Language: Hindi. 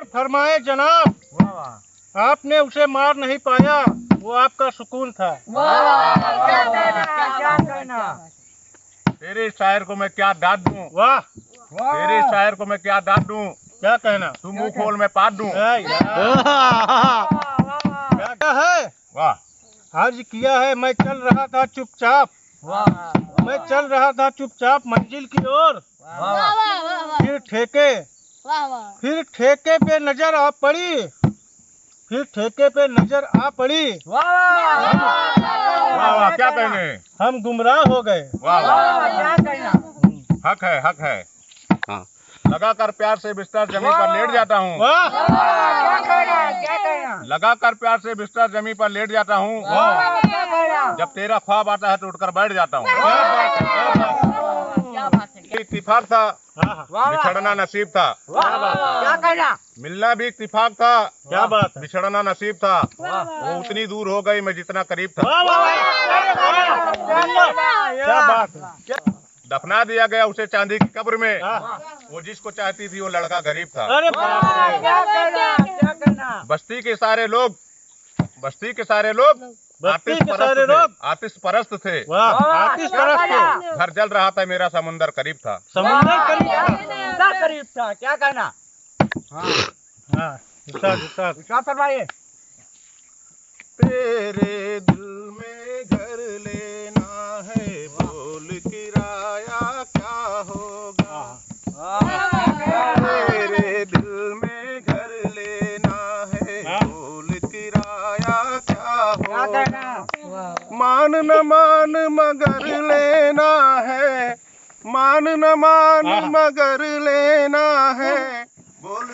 फरमाए जनाब, आपने उसे मार नहीं पाया, वो आपका सुकून था। तेरे शायर को मैं क्या डांट दूं? वाह, तेरे शायर को मैं क्या डांट दूं? क्या कहना? तू मुंह खोल मैं पाट दूं। क्या है? वाह, आज किया है। मैं चल रहा था चुपचाप, मैं चल रहा था चुपचाप मंजिल की ओर। फिर ठेके पे नजर आ पड़ी, फिर ठेके पे नजर आ पड़ी। वाह वाह, क्या कहने? हम गुमराह हो गए। वाह वाह, हक है, हक है। हाँ, लगा कर प्यार से बिस्तर जमीन पर लेट जाता हूँ। लगा कर प्यार से बिस्तर जमीन पर लेट जाता हूँ। जब तेरा ख्वाब आता है तो उठकर बैठ जाता हूँ। इत्तिफाक था, बिछड़ना नसीब था। क्या कहना? मिलना भी इत्तिफाक था, क्या बात है? बिछड़ना नसीब था। वो उतनी दूर हो गई मैं जितना करीब था। क्या बात है? दफना दिया गया उसे चांदी की कब्र में। वो जिसको चाहती थी वो लड़का गरीब था। अरे बाप रे! बस्ती के सारे लोग आतिश परस्त थे। वाह, आतिश परस्त थे। घर जल रहा था, मेरा समुंदर करीब था। समुंदर करीब था। क्या कहना? हाँ, क्या फरमाइए? तेरे दिल में घर लेना है, बोल किराया क्या होगा? तेरे दिल में घर लेना है, बोल किराया क्या होगा? मान न मान मगर लेना है, मान न मान मगर लेना है, बोल